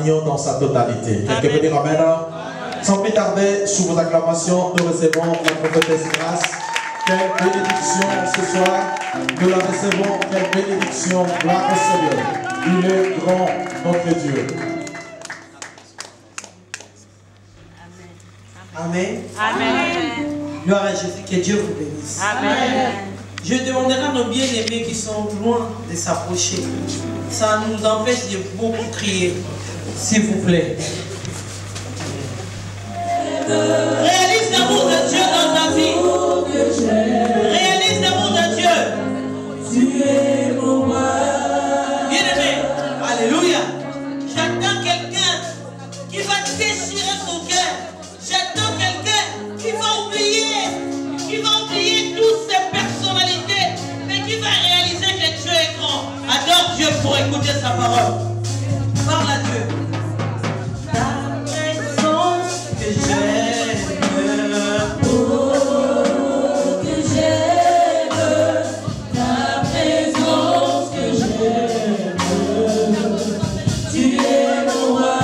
l'agneau dans sa totalité. Quelqu'un veut dire amen? Sans plus tarder, sous vos acclamations, nous recevons la prophétesse Grâce. Quelle bénédiction ce soir. Nous la recevons. Quelle bénédiction. Gloire au Seigneur. Il est grand, notre Dieu. Amen. Amen. Gloire à Jésus, que Dieu vous bénisse. Amen. Je demanderai à nos bien-aimés qui sont loin de s'approcher. Ça nous empêche de beaucoup crier. S'il vous plaît. Réalise l'amour de Dieu dans ta vie. Réalise l'amour de Dieu. Tu es mon roi. Bien-aimé. Alléluia. J'attends quelqu'un qui va déchirer son cœur. J'attends quelqu'un qui va oublier toutes ses personnalités, mais qui va réaliser que Dieu est grand. Adore Dieu pour écouter sa parole. Parle à Dieu. Ta présence que j'aime, oh, que j'aime, ta présence que j'aime, tu es mon roi.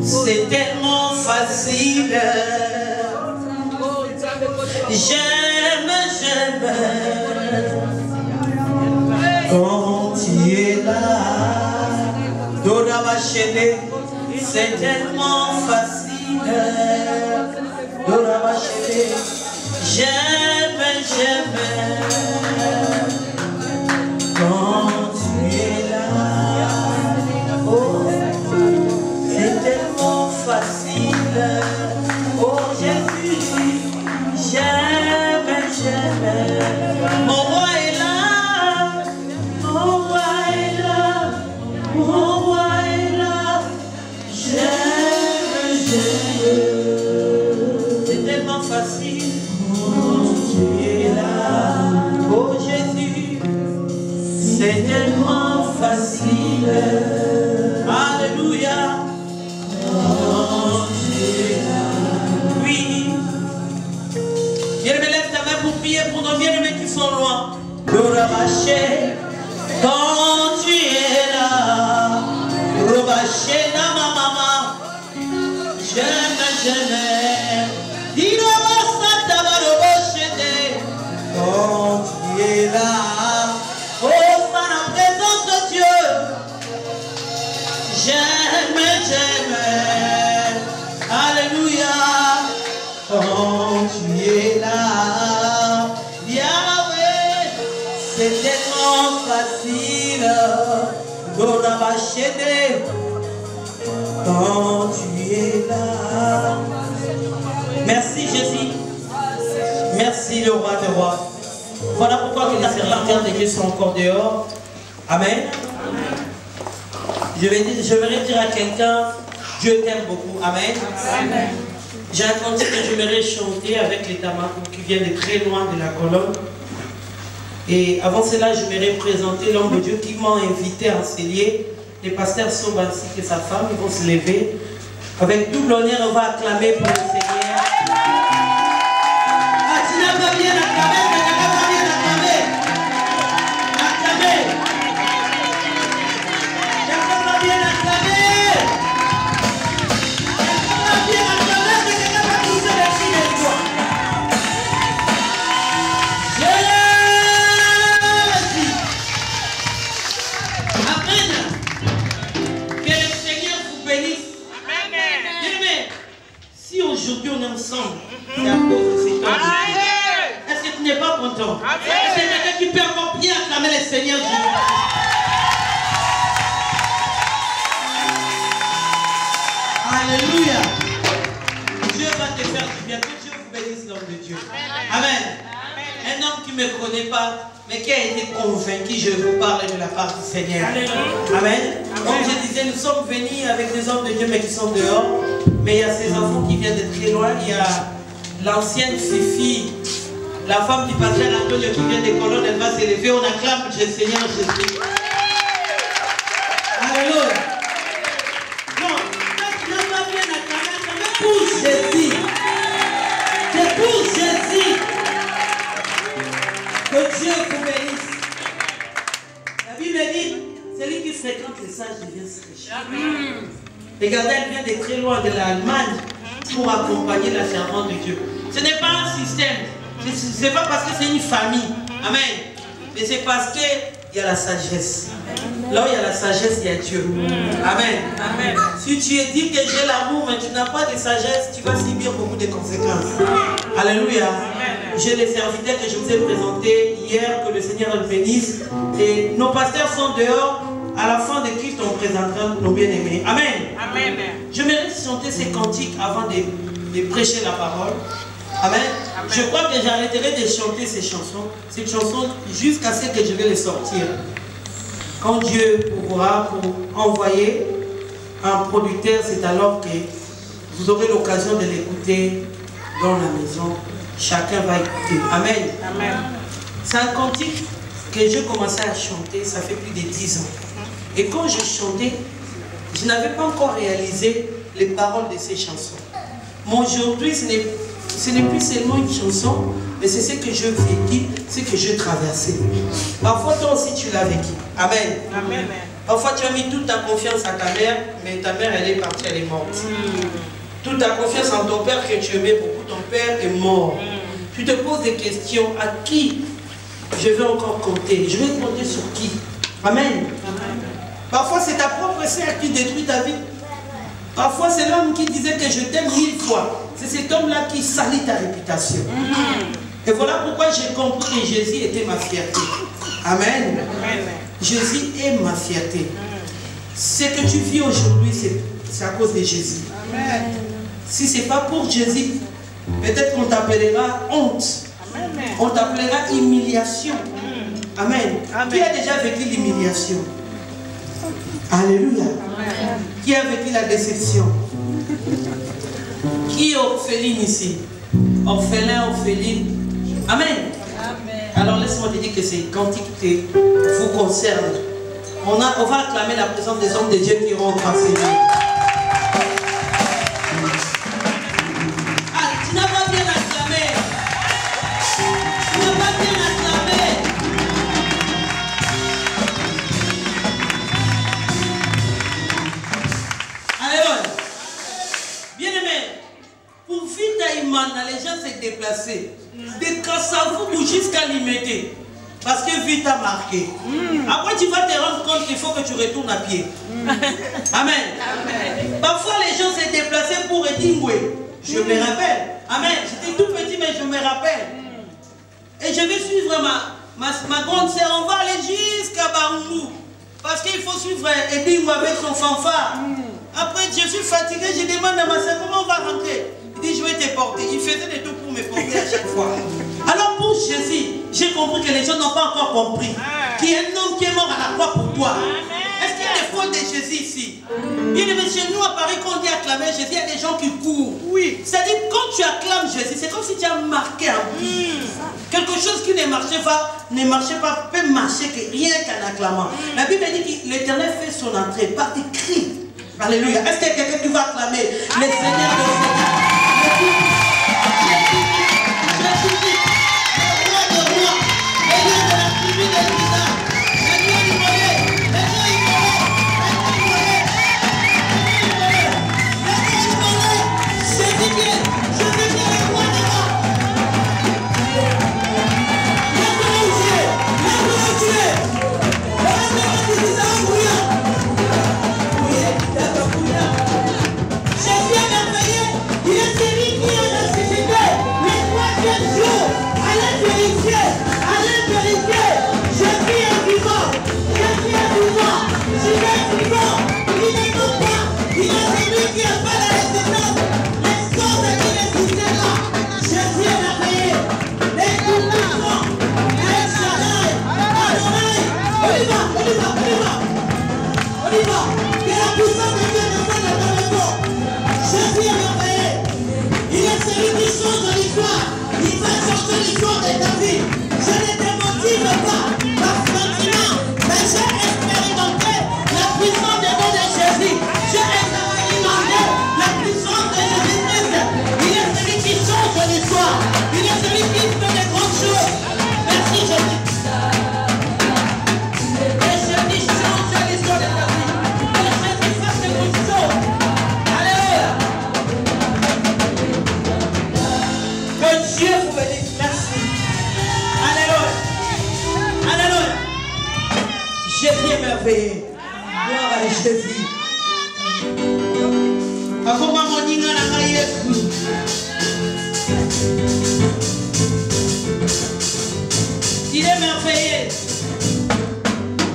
C'est tellement facile. J'aime quand tu es là. Dora Bachele, c'est tellement facile. Dora Bachele, j'aime quand tu es là. Oh, c'est tellement facile. Oh Jésus, j'aime. Mon roi est là, mon roi est là, mon roi est là. J'aime. C'est tellement facile. Oh, tu es là. Oh Jésus, c'est tellement facile. Alléluia. Oui. Bien-aimé, lève ta main pour prier pour nos bien-aimés qui sont loin. Robaché, quand tu es là. Robaché, na ma maman. J'aime. Dis-le, ça t'a robaché. Quand tu es là. C'est tellement facile quand tu es là. Merci Jésus. Merci le roi des rois. Voilà pourquoi les serviteurs de Dieu sont encore dehors. Amen. Je vais dire à quelqu'un, Dieu t'aime beaucoup. Amen. Amen. J'ai un cantique que j'aimerais chanter avec les tamarous qui viennent de très loin de la colonne. Et avant cela, j'aimerais présenter l'homme de Dieu qui m'a invité à enseigner. Les pasteurs Sob ainsi que sa femme, ils vont se lever. Avec double honneur, on va acclamer pour le Seigneur. Ah, tu n'as pas bien acclamé, tu n'as pas bien acclamé. Acclamé. Tu n'as pas bien acclamé. Tu n'as pas bien acclamé, tu n'as pas poussé les filles de toi. Amen. Que le Seigneur vous bénisse. Amen. Bien-aimé, si aujourd'hui on est ensemble, c'est à cause de cet homme. Est-ce que tu n'es pas content? Est-ce que quelqu'un qui peut encore bien acclamer le Seigneur Jésus? Alléluia. Dieu va te faire du bien. Que Dieu vous bénisse, l'homme de Dieu. Amen. Un homme qui ne me connaît pas, mais qui a été convaincu, je vous parle de la part du Seigneur. Amen. Comme je disais, nous sommes venus avec des hommes de Dieu, mais qui sont dehors. Mais il y a ces enfants qui viennent de très loin. Il y a l'ancienne Fifi, la femme du pasteur Antonio qui vient des colonnes, elle va s'élever. On acclame le Seigneur Jésus. Alléluia. Non, tu n'as pas bien acclamé pour Jésus. C'est pour Jésus. Que Dieu vous bénisse. La Bible dit, celui qui fréquente les sages devient riche. Regardez, elle vient de très loin de l'Allemagne pour accompagner la servante de Dieu. Ce n'est pas un système. Ce n'est pas parce que c'est une famille. Amen. Mais c'est parce qu'il y a la sagesse. Là où il y a la sagesse, il y a Dieu. Amen. Amen. Si tu es dit que j'ai l'amour, mais tu n'as pas de sagesse, tu vas subir beaucoup de conséquences. Alléluia. J'ai les serviteurs que je vous ai présentés hier, que le Seigneur le bénisse. Et nos pasteurs sont dehors. À la fin de Christ, on présentera nos bien-aimés. Amen. Amen. J'aimerais chanter ces cantiques avant de prêcher la parole. Amen. Amen. Je crois que j'arrêterai de chanter ces chansons jusqu'à ce que je vais les sortir. Quand Dieu pourra pour envoyer un producteur, c'est alors que vous aurez l'occasion de l'écouter dans la maison. Chacun va écouter. Amen. Amen. C'est un cantique que j'ai commencé à chanter, ça fait plus de 10 ans. Et quand je chantais, je n'avais pas encore réalisé les paroles de ces chansons. Mais aujourd'hui, ce n'est plus seulement une chanson, mais c'est ce que je vécu, ce que je traversais. Parfois, toi aussi, tu l'as vécu. Amen. Amen. Parfois, tu as mis toute ta confiance à ta mère, mais ta mère, elle est partie, elle est morte. Toute ta confiance en ton père que tu aimais beaucoup, ton père est mort. Tu te poses des questions, à qui je vais encore compter? Je vais compter sur qui? Amen. Parfois, c'est ta propre sœur qui détruit ta vie. Parfois, c'est l'homme qui disait que je t'aime 1000 fois. C'est cet homme-là qui salit ta réputation. Et voilà pourquoi j'ai compris que Jésus était ma fierté. Amen. Jésus est ma fierté. Ce que tu vis aujourd'hui, c'est à cause de Jésus. Amen. Si ce n'est pas pour Jésus, peut-être qu'on t'appellera honte. Amen. On t'appellera humiliation. Amen. Amen. Qui a déjà vécu l'humiliation? Alléluia. Amen. Qui a vécu la déception? Qui est orpheline ici? Orphelin, orpheline. Amen. Amen. Alors laisse-moi te dire que c'est cantique qui vous concerne. On va acclamer la présence des hommes de Dieu qui rentrent en Seigneur. Ah, tu n'as pas bien acclamé. Tu n'as pas bien acclamé. Alléluia. Bien-aimé, pour vite à Imana, les gens se déplacer. De Kassavou jusqu'à Limité. Parce que vie t'a marqué. Après, tu vas te rendre compte qu'il faut que tu retournes à pied. Amen. Amen. Parfois, les gens se déplaçaient pour Edingwe. Je me rappelle. Amen. J'étais tout petit, mais je me rappelle. Et je vais suivre ma grande sœur, on va aller jusqu'à Barumbu. Parce qu'il faut suivre Ebingou avec son fanfare. Après, je suis fatigué, je demande à ma soeur comment on va rentrer. Il dit, je vais te porter. Il faisait des tout pour me porter à chaque fois. Alors pour Jésus, j'ai compris que les gens n'ont pas encore compris qu'il y a un homme qui est mort à la croix pour toi. Est-ce qu'il y a des folles de Jésus ici? Bien aimé, chez nous à Paris, quand on dit acclamer Jésus, il y a des gens qui courent. Oui. C'est-à-dire, quand tu acclames Jésus, c'est comme si tu as marqué un but. Quelque chose qui ne marchait pas, peut marcher que rien qu'en acclamant. La Bible dit que l'Éternel fait son entrée par des cris. Alléluia. Est-ce qu'il y a quelqu'un qui va acclamer le Seigneur de Seigneur? Jésus-Christ, le roi de rois, le lieu de la tribu de Juda, le lieu du volet, le lieu du volet, Jésus-Christ, le roi de rois. Gloire à Jésus. Il est merveilleux.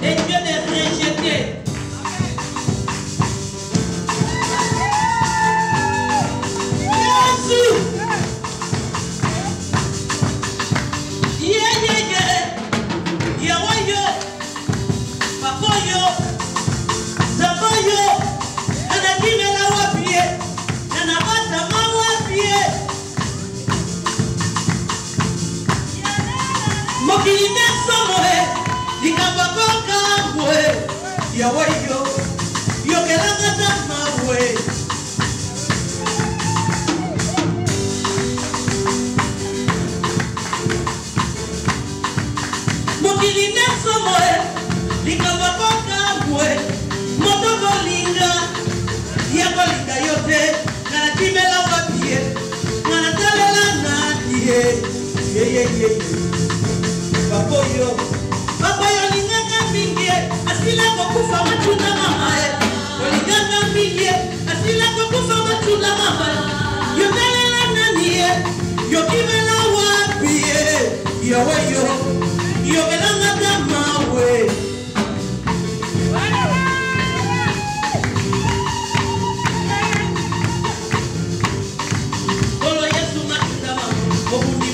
Et Dieu n'est rejeté. Jésus.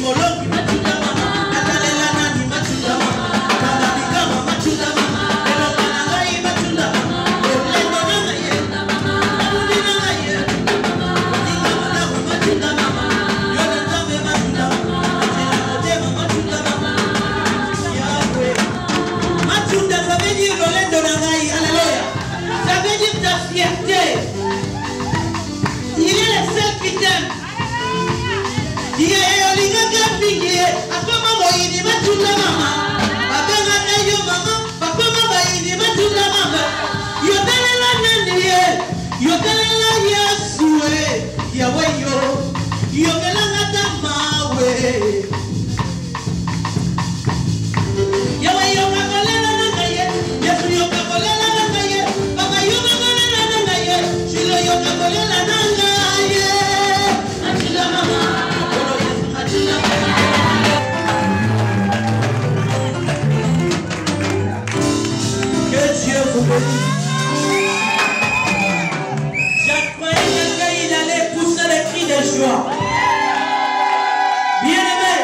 Molongi matunda mama, atalela nani matunda mama. J'ai croyé qu'il allait pousser les cris de joie. Bien-aimé,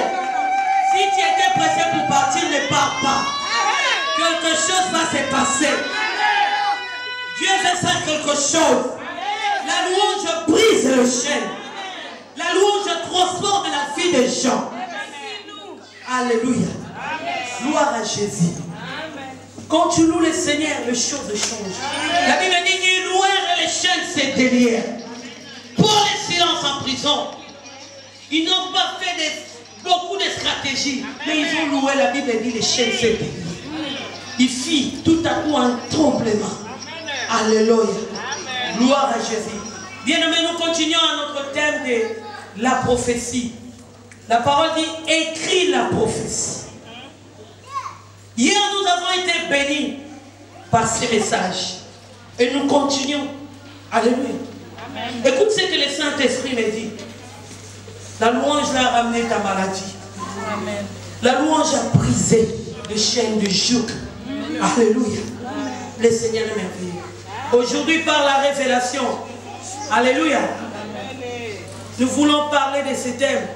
si tu étais pressé pour partir, ne pars pas. Quelque chose va se passer. Dieu veut faire quelque chose. La louange brise le chêne. La louange transforme la vie des gens. Alléluia. Gloire à Jésus. Quand tu loues le Seigneur, les choses changent. La Bible dit qu'ils louèrent et les chaînes se délièrent. Pour les silences en prison, ils n'ont pas fait beaucoup de stratégies, mais ils ont loué. La Bible dit les chaînes se délièrent. Il fit tout à coup un tremblement. Alléluia. Gloire à Jésus. Bien-aimés, nous continuons à notre thème de la prophétie. La parole dit écris la prophétie. Hier, nous avons été bénis par ces messages. Et nous continuons. Alléluia. Écoute ce que le Saint-Esprit me dit. La louange l'a ramené ta maladie. Amen. La louange a brisé les chaînes de joug. Alléluia. Le Seigneur est merveilleux. Aujourd'hui, par la révélation, alléluia, nous voulons parler de ce thème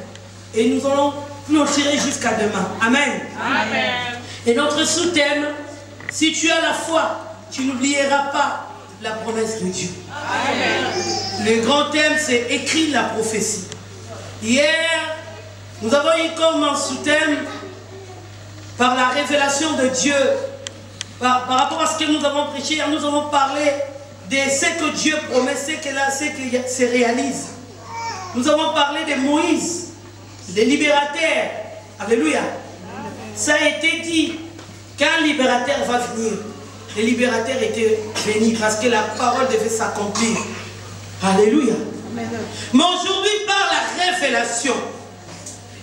et nous allons clôturer jusqu'à demain. Amen. Amen. Et notre sous-thème, si tu as la foi, tu n'oublieras pas la promesse de Dieu. Amen. Le grand thème, c'est écrire la prophétie. Hier, nous avons eu comme un sous-thème par la révélation de Dieu. Par rapport à ce que nous avons prêché, nous avons parlé de ce que Dieu promet, ce qui se réalise. Nous avons parlé de Moïse, des libérateurs. Alléluia. Ça a été dit, qu'un libérateur va venir. Les libérateurs étaient bénis parce que la parole devait s'accomplir. Alléluia. Mais aujourd'hui, par la révélation,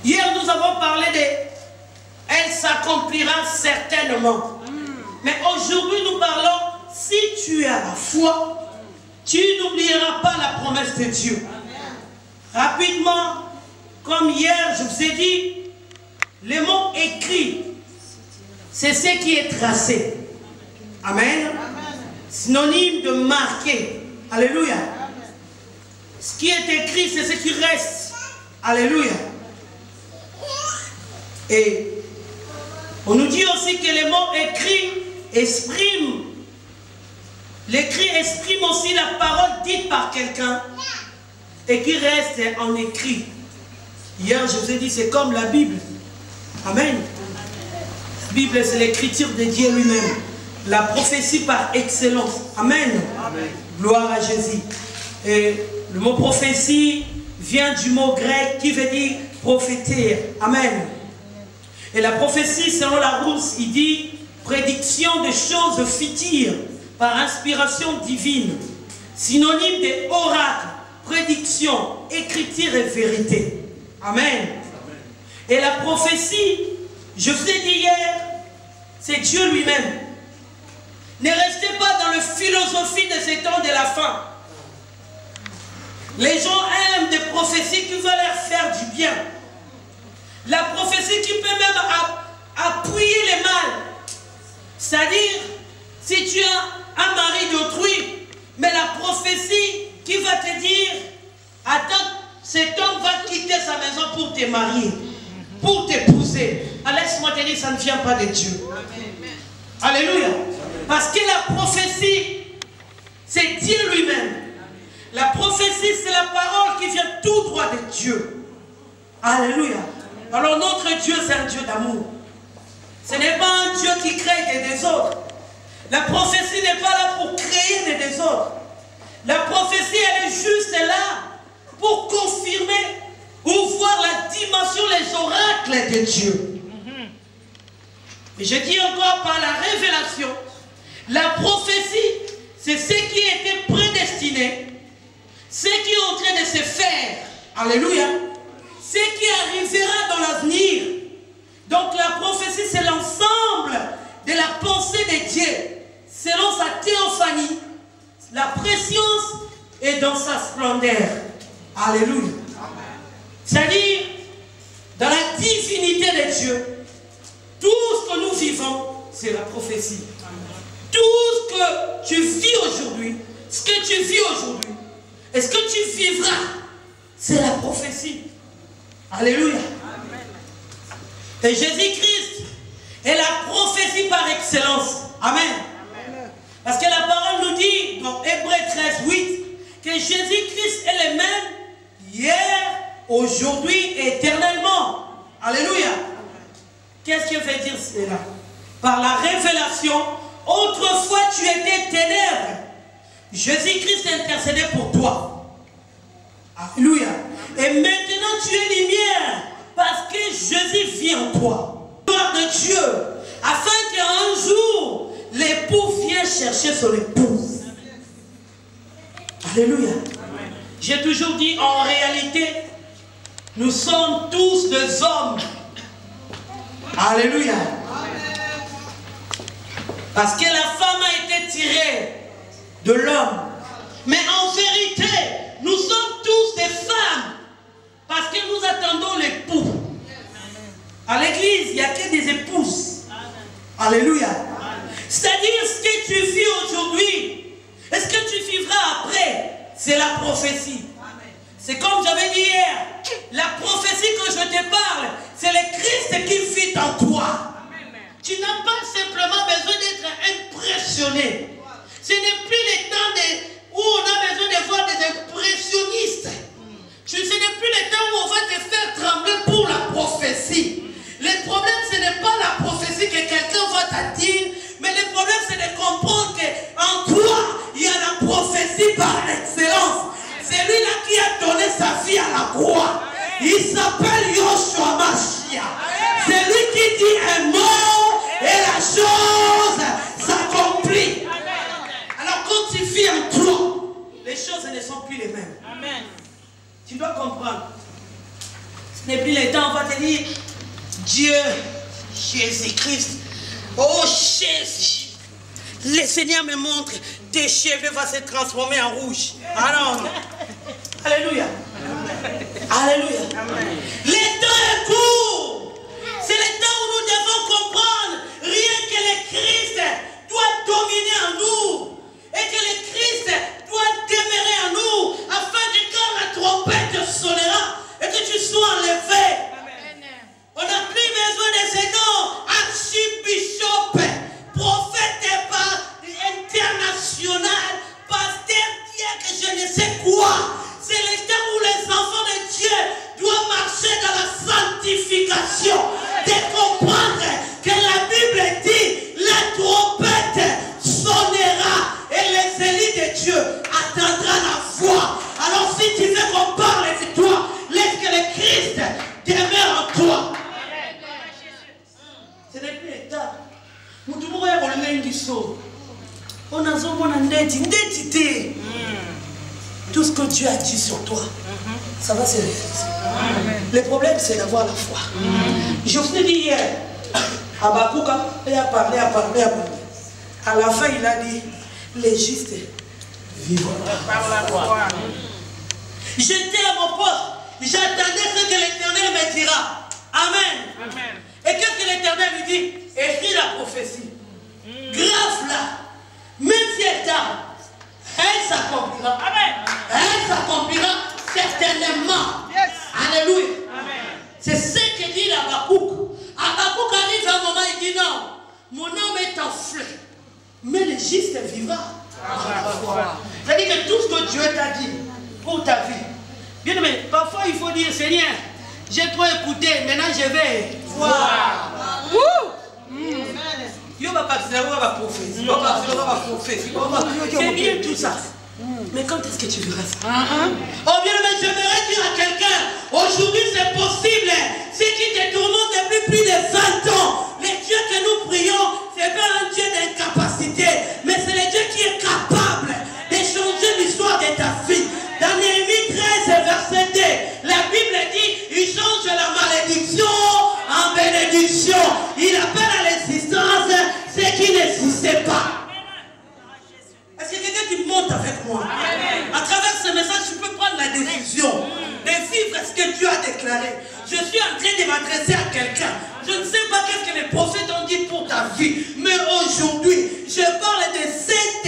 hier nous avons parlé de elle s'accomplira certainement. Mais aujourd'hui, nous parlons, si tu as la foi, tu n'oublieras pas la promesse de Dieu. Rapidement, comme hier, je vous ai dit, le mot écrit, c'est ce qui est tracé. Amen. Synonyme de marqué. Alléluia. Ce qui est écrit, c'est ce qui reste. Alléluia. Et on nous dit aussi que le mot écrit exprime, l'écrit exprime aussi la parole dite par quelqu'un et qui reste en écrit. Hier, je vous ai dit, c'est comme la Bible. Amen. La Bible, c'est l'écriture de Dieu lui-même. La prophétie par excellence. Amen. Amen. Gloire à Jésus. Et le mot prophétie vient du mot grec qui veut dire prophéter. Amen. Et la prophétie, selon Larousse, il dit prédiction des choses futures par inspiration divine. Synonyme de oracle, prédiction, écriture et vérité. Amen. Et la prophétie, je vous ai dit hier, c'est Dieu lui-même. Ne restez pas dans la philosophie de ces temps de la fin. Les gens aiment des prophéties qui veulent leur faire du bien. La prophétie qui peut même appuyer les mal. C'est-à-dire, si tu as un mari d'autrui, mais la prophétie qui va te dire, attends, cet homme va quitter sa maison pour te marier, pour t'épouser. Laisse-moi te dire, ça ne vient pas de Dieu. Alléluia. Parce que la prophétie, c'est Dieu lui-même. La prophétie, c'est la parole qui vient tout droit de Dieu. Alléluia. Alors notre Dieu, c'est un Dieu d'amour. Ce n'est pas un Dieu qui crée des désordres. La prophétie n'est pas là pour créer des désordres. La prophétie, elle est juste là pour confirmer ou voir la dimension, les oracles de Dieu. Et je dis encore par la révélation, la prophétie, c'est ce qui était prédestiné, ce qui est en train de se faire. Alléluia. Ce qui arrivera dans l'avenir. Donc la prophétie, c'est l'ensemble de la pensée de Dieu, selon sa théophanie, la préscience est dans sa splendeur. Alléluia. C'est-à-dire, dans la divinité de Dieu, tout ce que nous vivons, c'est la prophétie. Tout ce que tu vis aujourd'hui, ce que tu vis aujourd'hui, et ce que tu vivras, c'est la prophétie. Alléluia. Et Jésus-Christ est la prophétie par excellence. Amen. Parce que la parole nous dit, dans Hébreux 13, 8, que Jésus-Christ est le même hier, aujourd'hui et éternellement. Alléluia. Qu'est-ce que veut dire cela? Par la révélation, autrefois tu étais ténèbres. Jésus-Christ intercédait pour toi. Alléluia. Et maintenant tu es lumière parce que Jésus vit en toi. Gloire de Dieu. Afin qu'un jour, l'époux vienne chercher son épouse. Alléluia. J'ai toujours dit, en réalité, nous sommes tous des hommes. Alléluia. Parce que la femme a été tirée de l'homme. Mais en vérité, nous sommes tous des femmes. Parce que nous attendons l'époux. À l'église, il n'y a que des épouses. Alléluia. C'est-à-dire ce que tu vis aujourd'hui, et ce que tu vivras après, c'est la prophétie. C'est comme j'avais dit hier, la prophétie que je te parle, c'est le Christ qui vit en toi. Tu n'as pas simplement besoin d'être impressionné. Ce n'est plus le temps où on a besoin de voir des impressionnistes. Ce n'est plus le temps où on va te faire trembler pour la prophétie. Le problème, ce n'est pas la prophétie que quelqu'un va te dire, mais le problème, c'est de comprendre qu'en toi, il y a la prophétie par excellence. C'est lui-là qui a donné sa vie à la croix. Il s'appelle Yoshua Mashiach. C'est lui qui dit un mot et la chose s'accomplit. Alors quand tu vis en toi, les choses ne sont plus les mêmes. Amen. Tu dois comprendre. Ce n'est plus le temps, on va te dire, Dieu, Jésus-Christ, oh Jésus, le Seigneur me montre, tes cheveux vont se transformer en rouge. Alors, alléluia. Alléluia. Le temps est court. C'est le temps où nous devons comprendre rien que le Christ doit dominer en nous. Et que le Christ doit demeurer en nous. Afin que quand la trompette sonnera et que tu sois enlevé. On n'a plus besoin de ces noms. Archibishop, prophète international, pasteur, diacre, je ne sais quoi. C'est le temps où les enfants de Dieu doivent marcher dans la sanctification. De comprendre que la Bible dit, la trompette sonnera et les élites de Dieu attendront la voix. Alors si tu veux qu'on parle de toi, laisse que le Christ demeure en toi. Ce n'est plus le temps. Nous devons avoir le même discours. On a une tout ce que Dieu a dit sur toi, ça va se réaliser. Le problème, c'est d'avoir la foi. Je vous ai dit hier, Habakkuk a parlé. À la fin, il a dit, les justes vivront par la foi. J'étais à mon poste, j'attendais ce que l'Éternel me dira. Amen. Et qu'est-ce que l'Éternel lui dit? Écris la prophétie. Grave-la. Même si elle tarde, elle s'accomplira. Amen. Elle s'accomplira certainement. Yes. Alléluia. C'est ce que dit Habakkuk. Habakkuk arrive à un moment, il dit non, mon âme est enflée, mais le juste vivra. C'est-à-dire que tout ce que Dieu t'a dit pour ta vie. Bien aimé, parfois il faut dire, Seigneur, j'ai trop écouté, maintenant je vais voir. C'est bien tout ça. Mais quand est-ce que tu verras ça? Oh bien, mais j'aimerais dire à quelqu'un, aujourd'hui c'est possible. Ce qui te tourmente depuis plus de 20 ans, le Dieu que nous prions, c'est pas un Dieu d'incapacité, mais c'est le Dieu qui est capable de changer l'histoire de ta vie. Dans Néhémie 13, verset 2, la Bible dit, il change la malédiction en bénédiction. Il appelle à l'existence ce qui n'existait pas. Est-ce que quelqu'un qui monte avec moi? À travers ce message, tu peux prendre la décision de vivre ce que Dieu a déclaré. Je suis en train de m'adresser à quelqu'un. Je ne sais pas qu'est-ce que les prophètes ont dit pour ta vie. Mais aujourd'hui, je parle de cette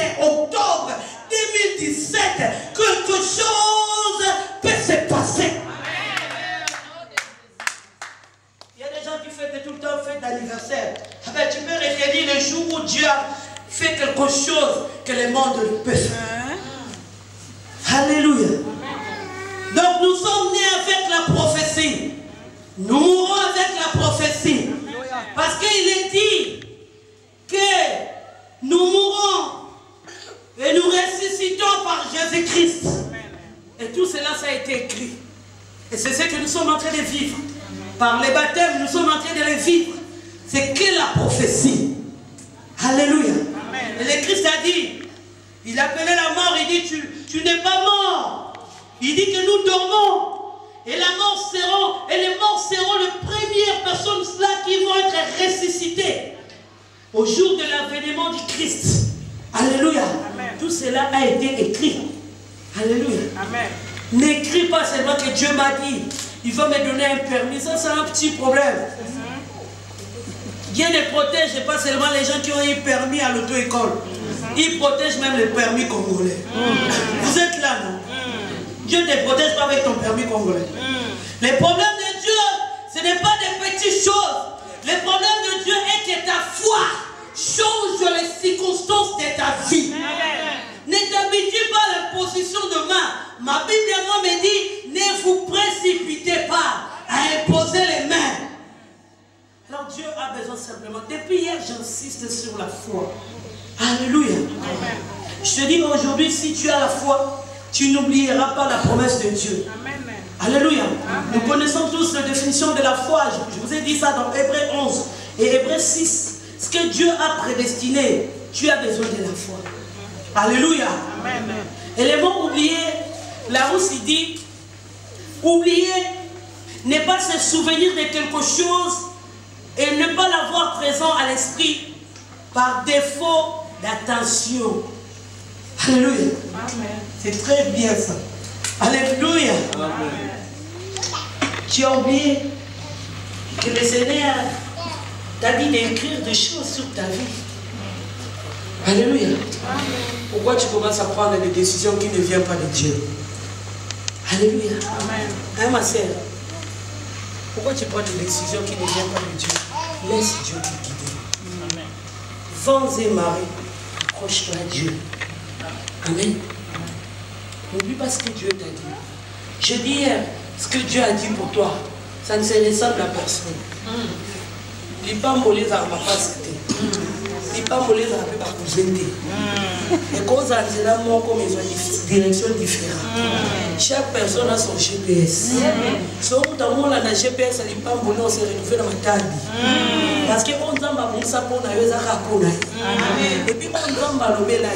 jours où Dieu a fait quelque chose que le monde ne peut faire. Alléluia. Donc nous sommes nés avec la prophétie. Nous mourrons avec la prophétie. Parce qu'il est dit que nous mourrons et nous ressuscitons par Jésus-Christ. Et tout cela, ça a été écrit. Et c'est ce que nous sommes en train de vivre. Par les baptêmes, nous sommes en train de les vivre. C'est que la prophétie. Alléluia. Et le Christ a dit, il appelait la mort, il dit, tu n'es pas mort. Il dit que nous dormons. Et les morts seront les premières personnes là qui vont être ressuscitées au jour de l'avènement du Christ. Alléluia. Amen. Tout cela a été écrit. Alléluia. N'écris pas seulement que Dieu m'a dit, il va me donner un permis. Ça, c'est un petit problème. Dieu ne protège pas seulement les gens qui ont eu permis à l'auto-école. Il protège même le permis congolais. Vous êtes là, non? Dieu ne te protège pas avec ton permis congolais. Le problème de Dieu, ce n'est pas des petites choses. Le problème de Dieu est que ta foi change les circonstances de ta vie. Ne t'habitue pas à la position de main. Ma Bible à moi me dit, ne vous précipitez pas à imposer les mains. Alors Dieu a besoin simplement. Depuis hier, j'insiste sur la foi. Alléluia. Amen. Je te dis aujourd'hui, si tu as la foi, tu n'oublieras pas la promesse de Dieu. Amen. Alléluia. Amen. Nous connaissons tous la définition de la foi. Je vous ai dit ça dans Hébreux 11 et Hébreux 6. Ce que Dieu a prédestiné, tu as besoin de la foi. Alléluia. Amen. Et les mots oubliés, Larousse il dit, oublier n'est pas se souvenir de quelque chose et ne pas l'avoir présent à l'esprit par défaut d'attention. Alléluia. C'est très bien ça. Alléluia. Amen. Tu as oublié que le Seigneur t'a dit d'écrire des choses sur ta vie. Alléluia. Amen. Pourquoi tu commences à prendre des décisions qui ne viennent pas de Dieu? Alléluia. Amen. Hein, ma sœur? Pourquoi tu prends des décisions qui ne viennent pas de Dieu? Laisse Dieu te guider. Amen. Vents et marées, accroche-toi à Dieu. Amen. N'oublie pas ce que Dieu t'a dit. Je dis hier, ce que Dieu a dit pour toi, ça ne se ressemble à personne. Il n'est pas molé à ma pasité. Il n'est pas molé à ma cousinité. Et quand ça c'est là, moi, comme ils ont une direction différente. Chaque personne a son GPS. Sauf que dans le GPS, il n'est pas molé, on s'est retrouvé dans ma table. Parce qu'on a bon ça pour nous. Et puis on a l'obé là.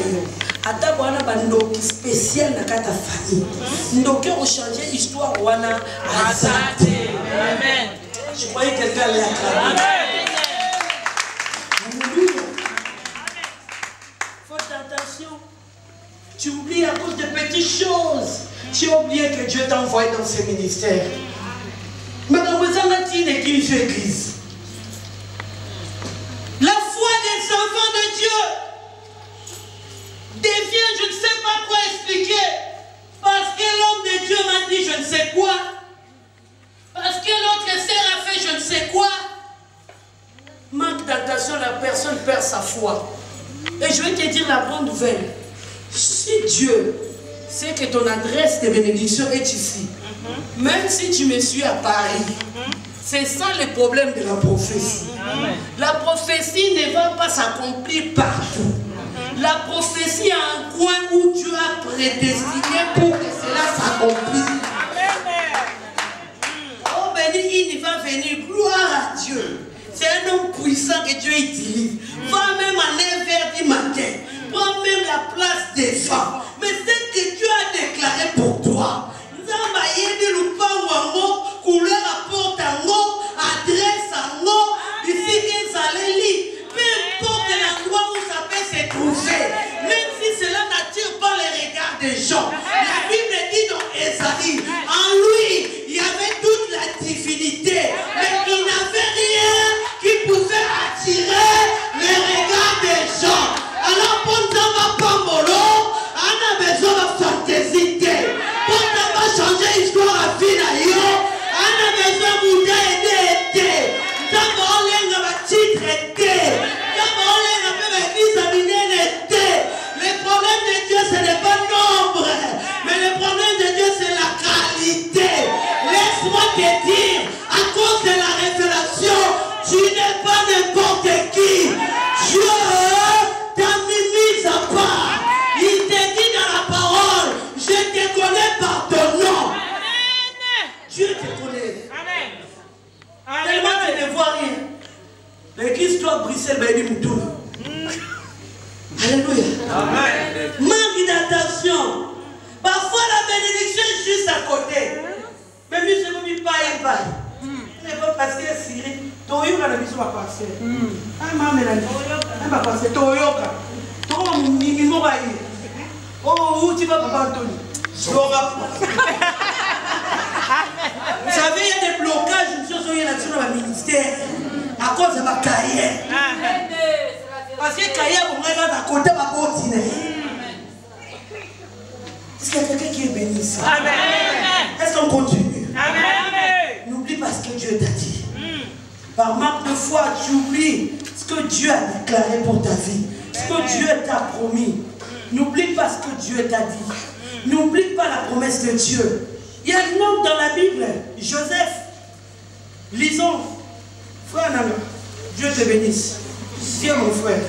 Ata wana bandoki spécial na kata famille. Ndoki on changer histoire wana azate. Amen. Je croyais que quelqu'un allait acclamer. Alléluia. Faut attention. Tu oublies à cause de petites choses. Tu as oublié que Dieu t'a envoyé dans ce ministère. Mais dans vous en a-t-il une église? La foi des enfants de Dieu devient, je ne sais pas quoi expliquer, parce que l'homme de Dieu m'a dit je ne sais quoi, parce que l'autre sœur a fait je ne sais quoi. Manque d'attention, la personne perd sa foi. Et je vais te dire la bonne nouvelle. Si Dieu sait que ton adresse de bénédiction est ici, même si tu me suis à Paris, c'est ça le problème de la prophétie. La prophétie ne va pas s'accomplir partout. La prophétie a un coin où Dieu a prédestiné pour que cela s'accomplisse. Oh béni, il va venir, gloire à Dieu. C'est un homme puissant que Dieu utilise. Va même à 9h du matin. Prends même la place des femmes. Mais c'est que Dieu a déclaré pour toi. Nzamba yedi lupango, couleur à porte ango, adresse ango, ici qu'ils allaient lire. Peu importe l'endroit où ça peut se trouver, même si cela n'attire pas les regards des gens. La Bible dit dans Ésaïe, en lui, il y avait toute la divinité, mais il n'avait rien qui pouvait attirer les regards des gens. Alors, Ponzama Pambolo, Ana à Bruxelles, il dit tout. Alléluia. Amen. Manque d'attention. Parfois la bénédiction est juste à côté. Mais lui, c'est comme il paye. C'est pas parce que Syrie, Toyoka la mission va passer. Ah, maman, elle va passer. Toyoka. Toyoka, Mimimo va y. Oh, où tu vas, Papa Anthony? Vous savez, il y a des blocages, une chose, il y a là-dessus dans le ministère. À cause de ma carrière. Parce que carrière, on regarde à côté de ma continue. Est-ce qu'il y a quelqu'un qui est béni ici? Amen. Est-ce qu'on continue? Amen. N'oublie pas ce que Dieu t'a dit. Par manque de foi, tu oublies ce que Dieu a déclaré pour ta vie. Ce que Dieu t'a promis. N'oublie pas ce que Dieu t'a dit. N'oublie pas la promesse de Dieu. Il y a un homme dans la Bible, Joseph. Lisons. Frère Nana, Dieu te bénisse. Tiens mon frère.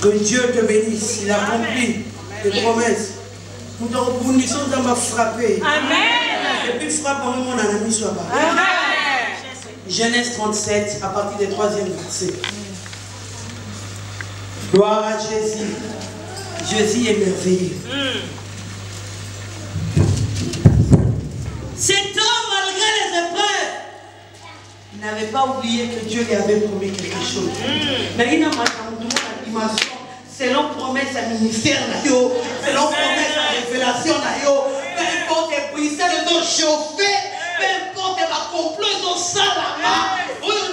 Que Dieu te bénisse. Il a accompli des promesses. Nous te reconnaissons dans ma frappée. Amen. Et puis frappe en mon ami soit bas. Amen. Genèse 37, à partir du 3e verset. Gloire à Jésus. Jésus est merveilleux. Cet homme, malgré les épreuves, il n'avait pas oublié que Dieu lui avait promis quelque chose. Mais il n'a pas entendu la dimension. Selon promesse à ministère, selon promesse à révélation, peu importe les puissants, les ont chauffé, peu importe la complot, ils ont salama, ils ont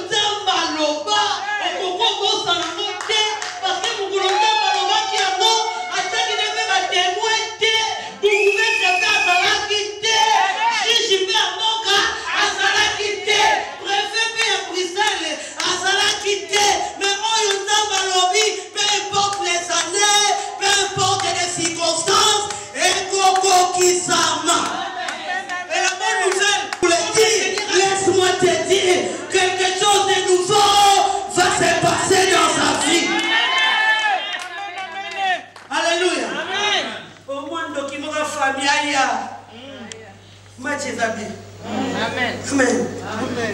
maloba, et pourquoi vous en avez parce que vous voulez maloba qui a mort, à ce qu'il ne veut pas témoigner, vous pouvez se faire à la quitter, si je vais à mon cas, à la quitter, préférez à Bruxelles, à la quitter, mais on y a malobi, peu importe les années, peu importe les circonstances, et Coco qui s'arme. Et la bonne nouvelle, vous le dire, laisse-moi te dire, quelque chose de nouveau va se passer dans sa vie. Alléluia. Au moins, document familial. Amen. Amen.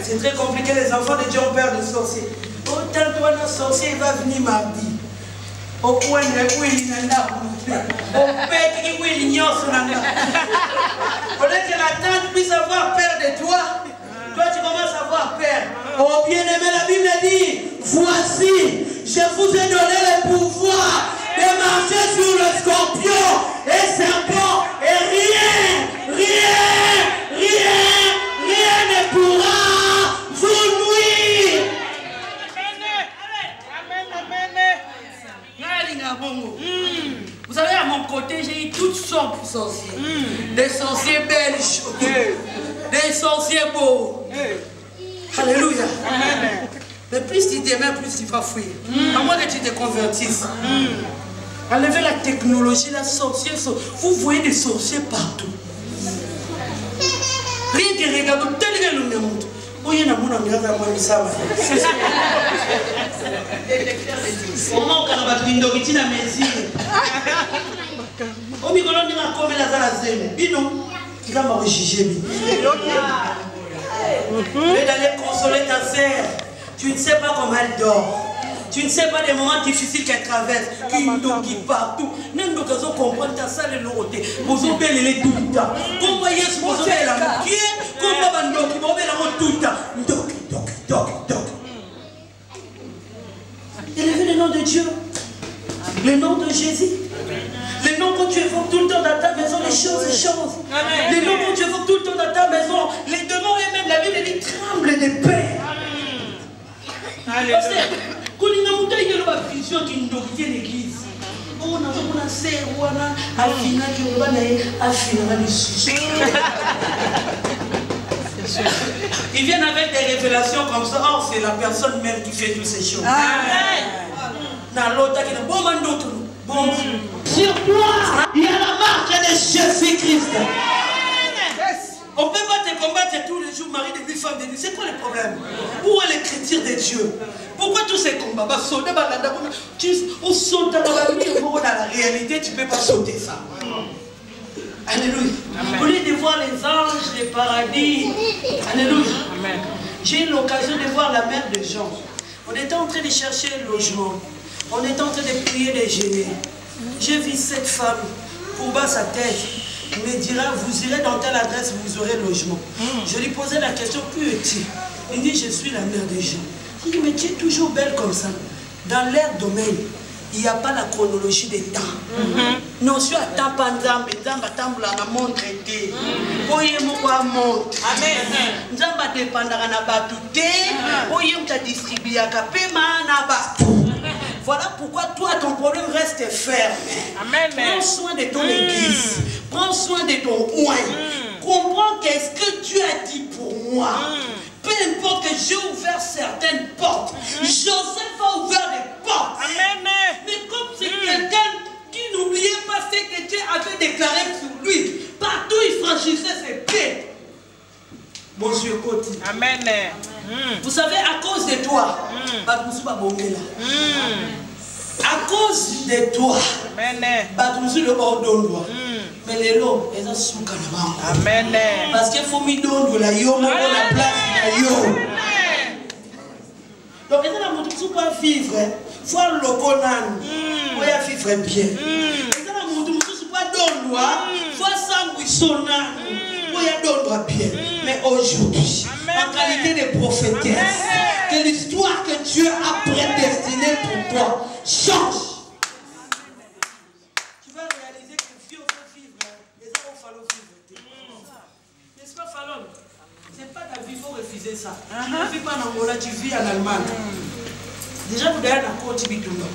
C'est très compliqué, les enfants de Dieu ont peur de sorciers. Autant toi, le sorcier, il va venir mardi. Au coin de où il y en a, au père où il y a son âme. Au lieu que la tante puisse avoir peur de toi, toi tu commences à avoir peur. Oh bien-aimé, la Bible dit, voici, je vous ai donné le pouvoir de marcher sur le scorpion et serpent, et rien ne pourra vous nuire. Vous savez, à mon côté, j'ai eu toutes sortes de sorciers. Des sorciers belges, des sorciers beaux. Alléluia. Mais plus tu t'aimes, plus tu vas fuir. À moins que tu te convertisses. Enlevez la technologie, la sorcière. Vous voyez des sorciers partout. Rien que regarde, tel que nous montre. Oui, il y a un monde qui a ça. Comment on va dire que tu as médecine? Au micro, on a comme la zème. Bino, tu vas me juger. Mais d'aller consoler ta sœur, tu ne sais pas comment elle dort. Tu ne sais pas des moments difficiles qu'elle traverse, qui partout. Même l'occasion de comprendre ta salle de l'autre. Vous avez les tout le temps. Comment vous avez la moitié, comment vous avez la tout le temps. Élevez le nom de Dieu, le nom de Jésus. Le nom que tu évoques tout le temps dans ta maison, les choses. Le nom que tu évoques tout le temps dans ta maison, les démons et même la Bible dit tremble de paix. Quand il y a une vision qui nous donne l'église, on a serré, on a affiné les sous. Ils viennent avec des révélations comme ça. Oh, c'est la personne même qui fait toutes ces choses. Dans l'autre, qui est bon. Sur toi, il y a la marque de Jésus-Christ. On ne peut pas te combattre tous les jours, mari de nuit, femme de nuit. C'est quoi le problème? Où est l'écriture de Dieu? Pourquoi tous ces combats? On saute dans la réalité, tu ne peux pas sauter ça. Alléluia. Au lieu de voir les anges, les paradis. Alléluia. J'ai eu l'occasion de voir la mère de Jean. On était en train de chercher le logement. On était en train de prier, de gêner. J'ai vu cette femme courber sa tête. Il me dira, vous irez dans telle adresse, vous aurez logement. Je lui posais la question, qui es-tu? Il dit, je suis la mère des gens. Je dis, mais tu es toujours belle comme ça. Dans leur domaine, il n'y a pas la chronologie des temps. Non, si tu attends pas Nzambe, Nzambe attambula na montre te. Oye mokwa montre. Amen. Nzambe dépendra na batu te. Oye mta distribuaka pema na batu. Voilà pourquoi toi ton problème reste ferme. Amen. Prends soin de ton église. Prends soin de ton oin. Comprends qu'est-ce que Dieu a dit pour moi. Peu importe que j'ai ouvert certaines portes, Joseph a ouvert des portes. Amen. Mais comme c'est quelqu'un qui n'oubliait pas ce que Dieu avait déclaré sur lui, partout il franchissait ses pieds. Monsieur Koti. Amen. Vous savez, à cause de toi, à cause de toi, mais les lots, ils ont sous Amen. Parce qu'il faut m'y donner la yo, la place la yo. Donc, il faut pas vivre, il faut le conan, il faut vivre bien. Il faut pas donner, il faut s'enguisonner, il faut donner bien. Mais aujourd'hui, en qualité de prophétesse, que l'histoire que Dieu a prédestinée pour toi change. C'est pas ta vie, il faut refuser ça. Tu ne vis pas en Angola, tu vis en Allemagne. Déjà, vous avez un côté Bitumba.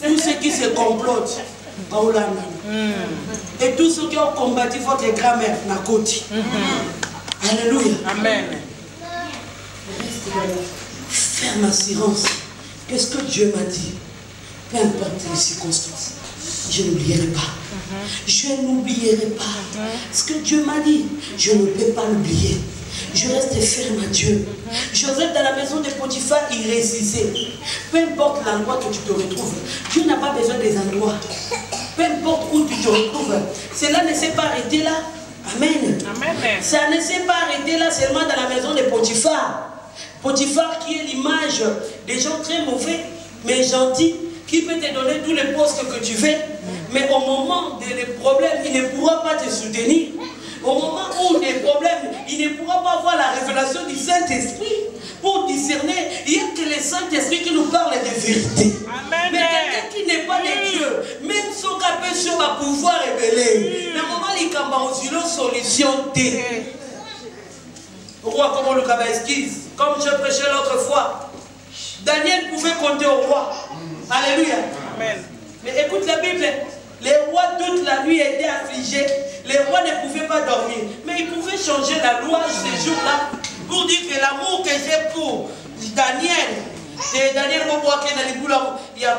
Tous ceux qui se complotent en Hollande. Et tous ceux qui ont combattu votre grand-mère, na côté. Alléluia. Amen. Ferme assurance. Qu'est-ce que Dieu m'a dit? Peu importe les circonstances, je n'oublierai pas. Je n'oublierai pas. Ce que Dieu m'a dit, je ne peux pas l'oublier. Je reste ferme à Dieu. Joseph dans la maison de Potiphar, il résistait. Peu importe l'endroit que tu te retrouves, Dieu n'a pas besoin des endroits. Peu importe où tu te retrouves, cela ne s'est pas arrêté là. Amen. Amen. Ça ne s'est pas arrêté là seulement dans la maison de Potiphar. Potiphar qui est l'image des gens très mauvais, mais gentils, qui peut te donner tous les postes que tu veux. Mais au moment des problèmes, il ne pourra pas te soutenir. Au moment où des problèmes, il ne pourra pas avoir la révélation du Saint-Esprit pour discerner. Il n'y a que le Saint-Esprit qui nous parle de vérité. Amen. Mais quelqu'un qui n'est pas de Dieu, même son capacité va pouvoir révéler. Le moment où il y a une solution. Pourquoi comment le cabas esquisse? Comme je prêchais l'autre fois, Daniel pouvait compter au roi. Alléluia. Amen. Mais écoute la Bible. Les rois toute la nuit étaient affligés. Les rois ne pouvaient pas dormir. Mais ils pouvaient changer la loi ces jours-là pour dire que l'amour que j'ai pour Daniel, et Daniel il y a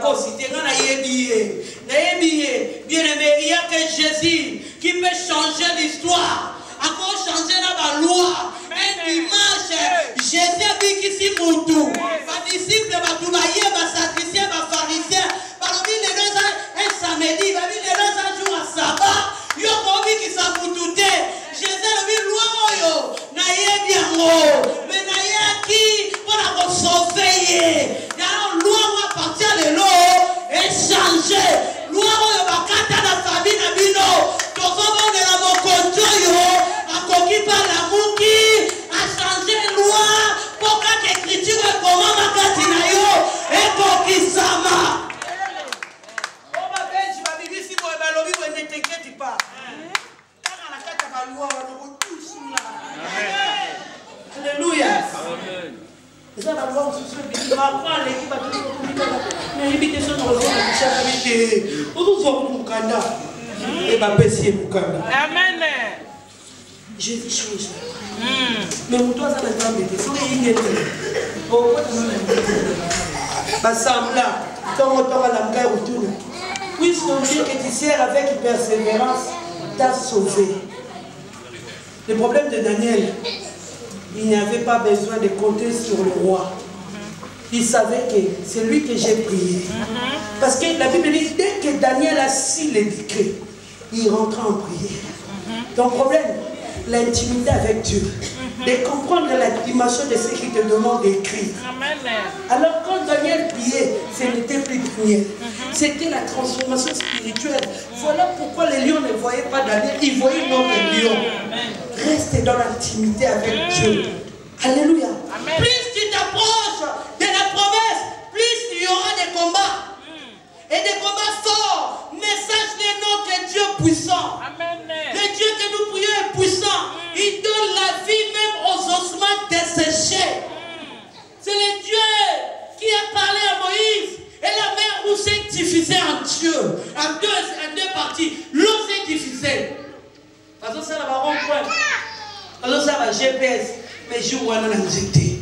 bien aimé, il y a que Jésus qui peut changer l'histoire. Encore changer la loi. Un dimanche, Jésus a dit qu'ici, Moutou, ma disciple, ma toumaïe, ma sacristien, ma pharisien, parmi les deux un samedi, parmi les deux un jour à sabbat, il y a envie qui s'en foutait. Jésus a dit, loi, naïe bien, mais naïe qui, pour la sauver. Alors, loi à partir de l'eau est changée. Loi, bakata la famille, na bino, tokobo de la mokonjoyo, accompli par l'amour qui a changé loi pour que l'écriture est comment ma katinayo et pour qui ça m'a. Oh ma belle, tu vas vivre ici pour le lobby, vous ne t'inquiète pas. Quand on a quatre à la loi, on va tout sous là. Alléluia. Et ça, la loi, on se souvient, il va prendre l'équipe à tout le monde. Mais l'imitation de raison, c'est la vérité. On nous voit au Mukanda. Et ma pessier Mukanda. Amen. J'ai vu chose. Mais toi, ça n'a pas été. Il faut qu'il y ait pourquoi tu n'as pas été? Bassambla, quand on t'aura la main autour. Puisque Dieu que tu sers avec persévérance t'a sauvé. Le problème de Daniel, il n'avait pas besoin de compter sur le roi. Il savait que c'est lui que j'ai prié. Parce que la Bible dit, dès que Daniel a signé les décrets, il rentra en prière. Ton problème, l'intimité avec Dieu. de comprendre la dimension de ce qu'il te demande d'écrire. Alors quand Daniel priait, ce n'était plus Daniel. C'était la transformation spirituelle. Voilà pourquoi les lions ne voyaient pas Daniel, ils voyaient notre lion. Reste dans l'intimité avec Dieu. Alléluia. Plus tu t'approches de la promesse, plus il y aura des combats. Et des combats forts. Mais sache-le nom que Dieu est puissant. Le Dieu que nous prions est puissant. Il donne la vie même aux ossements desséchés. C'est le Dieu qui a parlé à Moïse. Et la mer où s'est divisée en Dieu. En deux parties. L'eau s'est divisée. Parce que ça va rond-point. Parce que ça va GPS. Mais je vois l'injecter.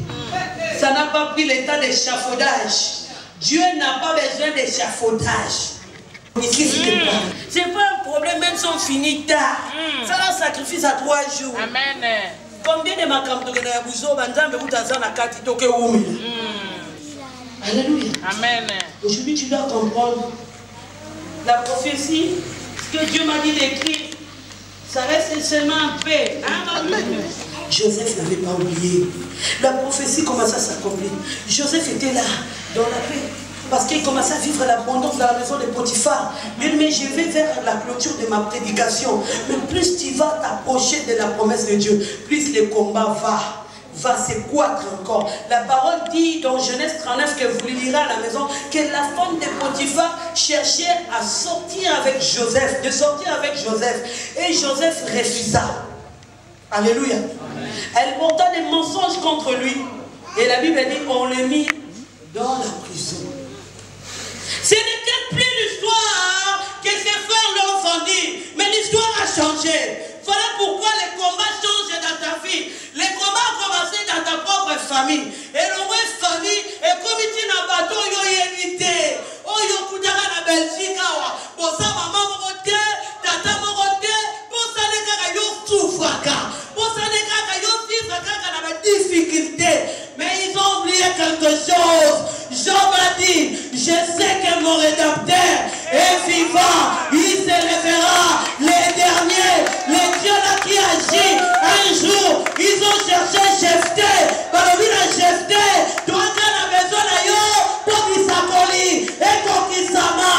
Ça n'a pas pris le temps d'échafaudage. Dieu n'a pas besoin d'échafaudage. C'est pas un problème même si on finit tard. Ça a un sacrifice à 3 jours. Amen. Combien de makamto que na buzo banzambe utaza na kati toke umi. Alléluia. Amen. Aujourd'hui tu dois comprendre la prophétie, ce que Dieu m'a dit d'écrire. Ça reste seulement un paix. Joseph n'avait pas oublié. La prophétie commençait à s'accomplir. Joseph était là, dans la paix. Parce qu'il commençait à vivre l'abondance dans la maison de Potiphar. Mais je vais vers la clôture de ma prédication. Mais plus tu vas t'approcher de la promesse de Dieu, plus le combat va s'équatre encore. La parole dit dans Genèse 39 que vous lirez à la maison que la femme de Potiphar cherchait à sortir avec Joseph, de sortir avec Joseph. Et Joseph refusa. Alléluia. Elle porta des mensonges contre lui. Et la Bible dit on l'a mis dans la prison. Ce n'était plus l'histoire que ses frères l'ont vendu. Mais l'histoire a changé. Voilà pourquoi les combats changent dans ta vie. Les combats ont commencé dans ta propre famille. Et le roi famille est comme si un bateau est évité. Oh, yo kutaka na Belgique. Pour ça, maman morote, tata morote, pour ça, les gars, yo souffraka. Pour ça, les gars, yo vivraka dans la difficulté. Mais ils ont oublié quelque chose. Job a dit, je sais que mon rédempteur est vivant. Il se lèvera. Les derniers, les dieux là qui agissent, un jour, ils ont cherché Jephthé. Par le village Jephthé, toi qui as la maison là, yo, pour qu'il s'accoli, et pour qu'il s'ama.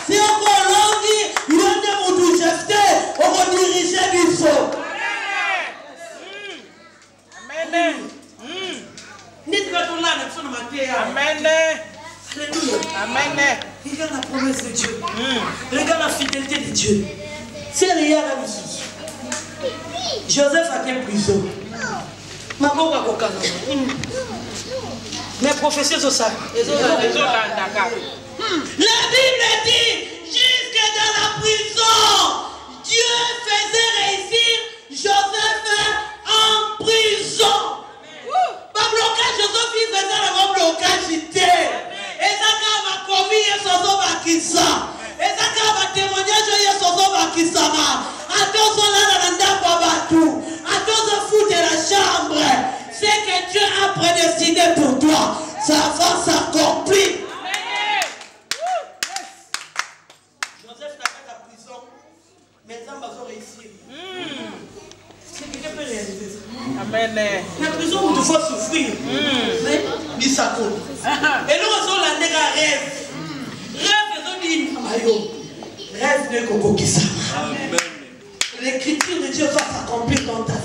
Si on colonge, il y a des moutons Jephthé, on va diriger du saut. Amen. Amen. Alléluia. Amen. Regarde la promesse de Dieu. Regarde la fidélité de Dieu. C'est rien là ici. Joseph a été prison. Maman va coca. Mais prophéties sont ça. La Bible dit jusque dans la prison, Dieu faisait réussir Joseph en prison. Pas blocage, Joseph il faisait le blocage. Et ça a commis et ça a kisa. Et ça a témoignage et ça a kisa. Attention là dans la tout. Attention fou de la chambre. C'est que Dieu a prédestiné pour toi. Ça va s'accomplir. Joseph n'a pas la prison. Maintenant, il va réussir. C'est quelqu'un peut réaliser ça. Amen. La prison où tu vas souffrir. Mais il s'accorde. Et nous, on a des rêves. Rêve, ils ont dit Mayo. Rêve de Coco Kissa. L'écriture de Dieu va s'accomplir dans ta vie.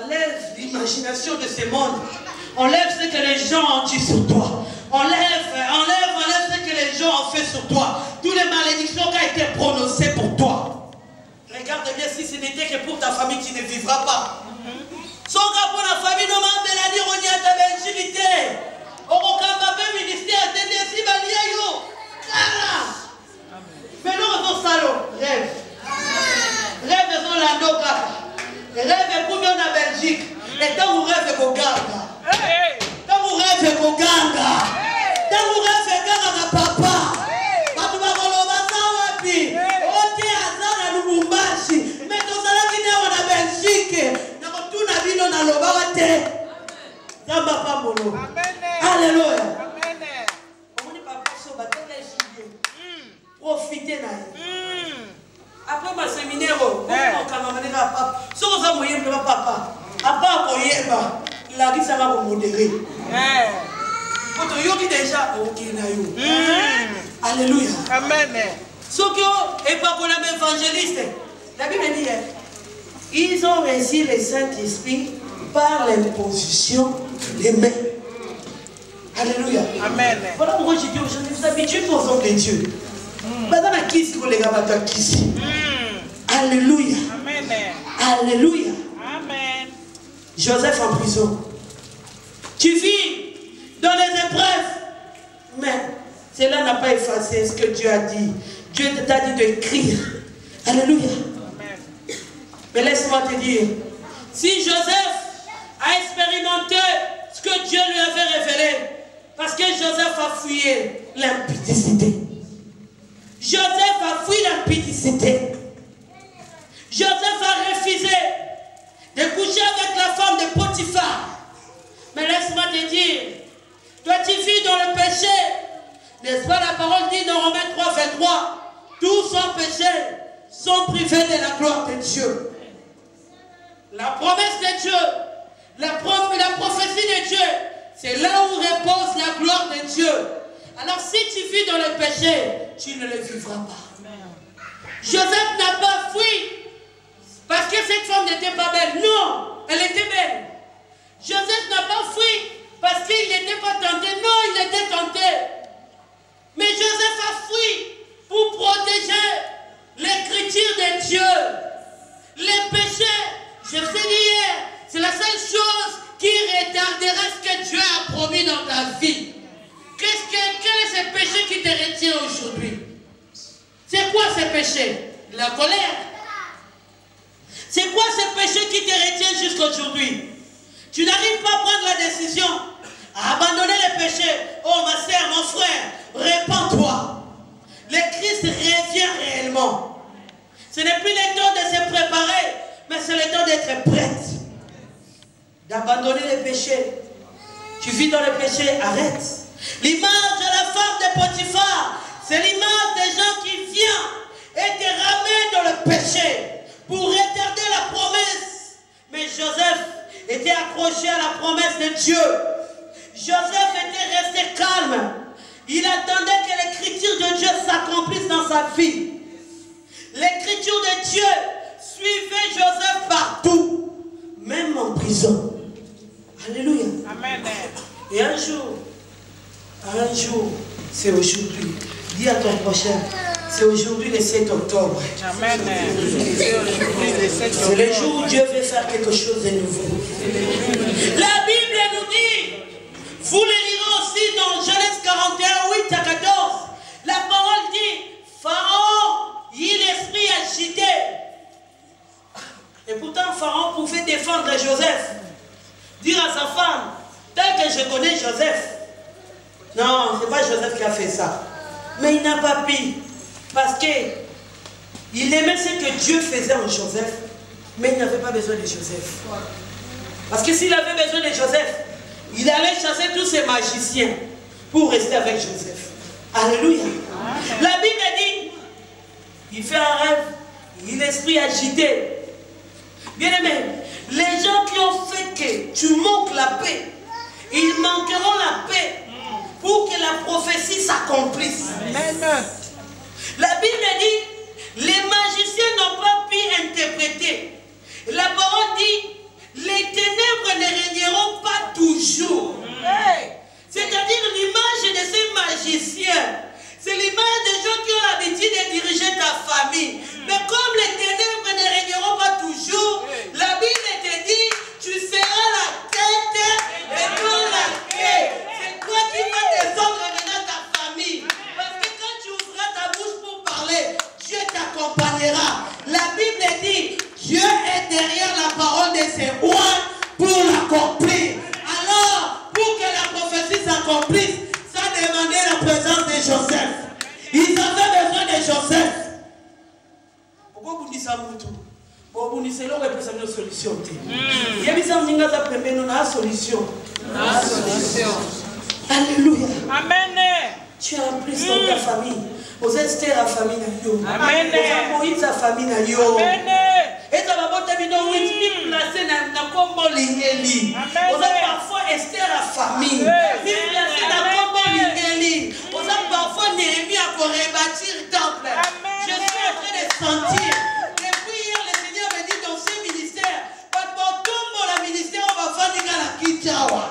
Enlève l'imagination de ce monde. Enlève ce que les gens ont dit sur toi. Enlève ce que les gens ont fait sur toi. Toutes les malédictions qui ont été prononcées pour toi. Regarde bien si ce n'était que pour ta famille qui ne vivra pas. Son gars pour la famille, non, mais la dire on y a ta belgivité. On va faire ministère, t'es des yo. Mais nous, on est salon. Rêve. Rêve, ils ont la doka. Rêve pour nous en Belgique. Et tant vous rêvez qu'au ganga. Tant vous rêvez qu'au ganga. Tant vous rêvez qu'au papa. Quand tu vas voir ça, puis on est à ça dans le Lubumbashi. Mais tout ça là qui est en Belgique. Dans tout la vie, on a le baraté. Dans ma pamolo. Alléluia. On n'est pas pour ça, profitez là. Après ma séminaire, on va papa. Si on a moyen de papa. part Koyeba, la vie ça va vous modérer. Déjà, alléluia. Amen. Ce qui est pas qu'on a évangéliste, la Bible dit, ils ont reçu le Saint-Esprit par l'imposition des mains. Alléluia. Amen. Voilà pourquoi je dis aujourd'hui, vous habituez aux hommes de Dieu. Maintenant, la kiss, les gars, va kiss. Alléluia. Amen. Alléluia. Amen. Joseph en prison. Tu vis dans les épreuves. Mais cela n'a pas effacé ce que Dieu a dit. Dieu t'a dit d'écrire. Alléluia. Amen. Mais laisse-moi te dire, si Joseph a expérimenté ce que Dieu lui avait révélé, parce que Joseph a fuyé l'impudicité. Joseph a fui l'impudicité. Joseph a refusé de coucher avec la femme de Potiphar. Mais laisse-moi te dire, toi tu vis dans le péché. N'est-ce pas la parole dit dans Romains 3, 23, tous sans péché sont privés de la gloire de Dieu. La promesse de Dieu, la prophétie de Dieu, c'est là où repose la gloire de Dieu. Alors si tu vis dans le péché, tu ne le vivras pas. Joseph n'a pas fui parce que cette femme n'était pas belle. Non, elle était belle. Joseph n'a pas fui parce qu'il n'était pas tenté. Non, il était tenté. Mais Joseph a fui pour protéger l'écriture de Dieu. Les péchés, je vous ai dit hier, c'est la seule chose qui retardera ce que Dieu a promis dans ta vie. Quel est ce péché qui te retient aujourd'hui? C'est quoi ce péché? La colère. C'est quoi ce péché qui te retient jusqu'à aujourd'hui? Tu n'arrives pas à prendre la décision à abandonner le péché. Oh ma sœur, mon frère, répands-toi. Le Christ revient réellement. Ce n'est plus le temps de se préparer, mais c'est le temps d'être prête. D'abandonner le péché. Tu vis dans le péché, arrête. L'image de la femme de Potiphar, c'est l'image des gens qui viennent et te ramènent dans le péché pour retarder la promesse. Mais Joseph était accroché à la promesse de Dieu. Joseph était resté calme. Il attendait que l'écriture de Dieu s'accomplisse dans sa vie. L'écriture de Dieu suivait Joseph partout, même en prison. Alléluia. Amen. Et un jour, c'est aujourd'hui. Dis à ton prochain, c'est aujourd'hui le 7 octobre. Amen. C'est le jour où Dieu veut faire quelque chose de nouveau. La Bible nous dit, vous le lirez aussi dans Genèse 41, 8 à 14. La parole dit, Pharaon, il l'esprit agité. Et pourtant, Pharaon pouvait défendre Joseph. Dire à sa femme, tel que je connais Joseph. Non, ce n'est pas Joseph qui a fait ça. Mais il n'a pas pu. Parce qu'il aimait ce que Dieu faisait en Joseph. Mais il n'avait pas besoin de Joseph. Parce que s'il avait besoin de Joseph, il allait chasser tous ces magiciens pour rester avec Joseph. Alléluia. La Bible dit, il fait un rêve, il est l'esprit agité. Bien aimé, les gens qui ont fait que tu manques la paix, ils manqueront la paix pour que la prophétie s'accomplisse. La Bible dit, les magiciens n'ont pas pu interpréter. La parole dit, les ténèbres ne régneront pas toujours. C'est-à-dire l'image de ces magiciens. C'est l'image des gens qui ont l'habitude de diriger ta famille. Mais comme les ténèbres ne régneront pas toujours, la Bible te dit, tu seras la tête et non la queue. C'est toi qui vas descendre maintenant ta famille. Parce que quand tu ouvras ta bouche pour parler, Dieu t'accompagnera. La Bible dit, Dieu est derrière la parole de ses rois pour l'accomplir. Alors, pour que la prophétie s'accomplisse, ça demandait la présence de Joseph. Ils avaient besoin de Joseph. Pourquoi vous dites ça, Moutou? Vous dites que c'est une solution. Il y a des gens qui ont une solution. Alléluia. Amen. Tu as un plus dans ta famille. Vous êtes la famille. Amen. Vous avez sa famille. Et Esther babota bino wit mi placé na kombo lingeli. Oza parfois Esther la famille. Mi placé na kombo lingeli. Oza parfois Néhémie a pour rebâtir le temple. Je suis en train de sentir. Depuis hier, le Seigneur me dit dans ces ministères, pas de tombe la ministère, on va faire des gars la Kichawa.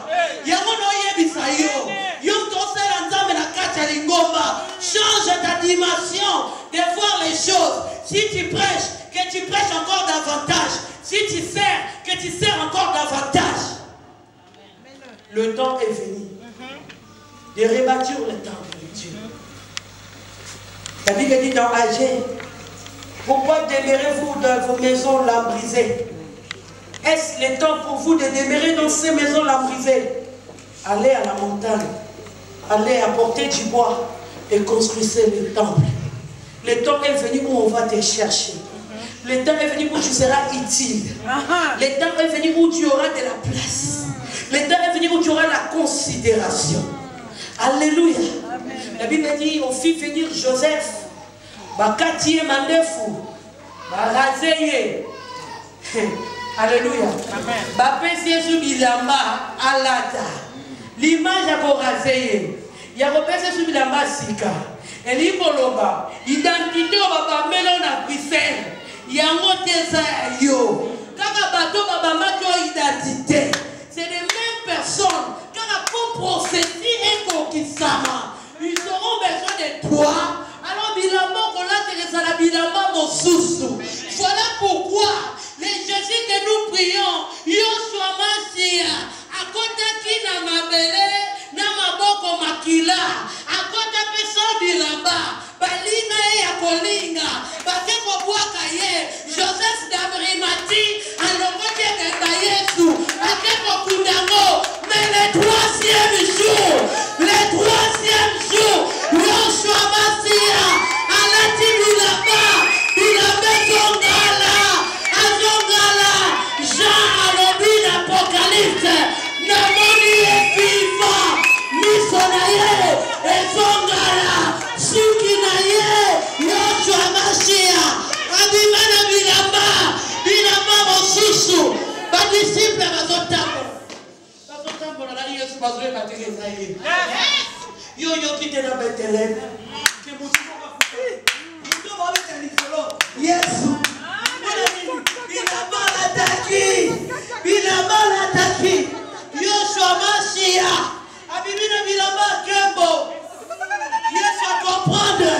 Yango no yebisa yo. Yo tose la nzambe na kacha lingomba. Change ta dimension de voir les choses. Si tu prêches, que tu prêches encore davantage. Si tu sers, que tu sers encore davantage. Le temps est venu de rebâtir le temple de Dieu. La Bible dit dans Agé, pourquoi demeurez-vous dans vos maisons lambrisées? Est-ce le temps pour vous de demeurer dans ces maisons lambrisées? Allez à la montagne, allez apporter du bois et construisez le temple. Le temps est venu où on va te chercher. Le temps est venu où tu seras utile. Le temps est venu où tu auras de la place. Le temps est venu où tu auras la considération. Alléluia. La Bible dit, on fit venir Joseph. Bakati mandefu. Barazeye. Alléluia. Bapesi Yesu bilamba alata. L'image à Borazeye. Il y a repensé sur bilamba sika. Et l'imoloba. Identité au baba melon à Bruxelles. Il y a un autre yo. Kaka bato baba mato identité. C'est les mêmes personnes. Kaka pour prophétie et kokisama. Ils auront besoin de toi. Alors bilamba kola teresa la bilamba mosusu. Voilà pourquoi les Jésus que nous prions, Yoshua Masia, à côté qui n'a mabele, n'a maboko makila, à côté personne bilamba, balina et akolinga, bateko boakaye, Joseph d'Abrimati, alors côté de Bayesu, bateko kundango, mais le troisième jour, Yoshua Masia, à la bilamba, bilamba zongala. Jean alobi l'Apocalypse, namoni est vivant, misonaye, et zongala, suki naye, Yoshua Mashia, abimana bilamba mosusu, badisciple bazotambo na Yesu bazwe bategeza ye. Yo kite na Bethlehem, ke mutuko bafuka. Mutuko babeta lisolo. Yesu. Bilamba l'attaki. Yoshua Mashia. Abibina bilamba kembo. Yesu a comprendre.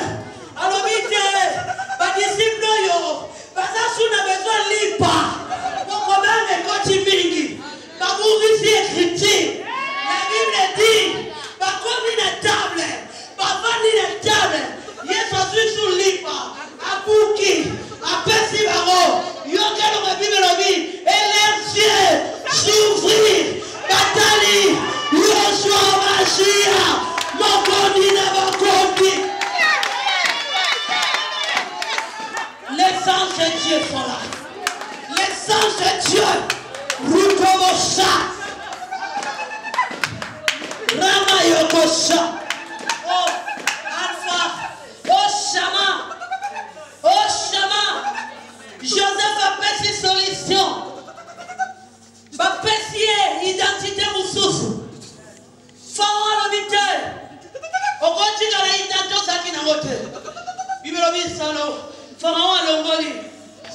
Alors vite, badisciple yo. Bazasu na besoin lipa. Bokomane koti mingi. Bakourisi écriture. La Bible dit, bakomi na table. Bavani na table. Yesu a sur lipa. Abuki. Apesi baro. Yokelo ma Bible lobi. Et les yeux s'ouvrir. Batali. Yoshua Mashia. Mokondi na mokondi. Les anges de Dieu sont là. Les anges de Dieu. Rukomosha. Rama Yokosha. Oh, Alpha. Oh, Shama. Oh, Shama. Joseph a fait ses solutions. Va pécier identité moussousou. Pharaon l'habiteur. Au continue à l'identité qui n'a pas Bible dit salo. Pharaon a l'ongoli.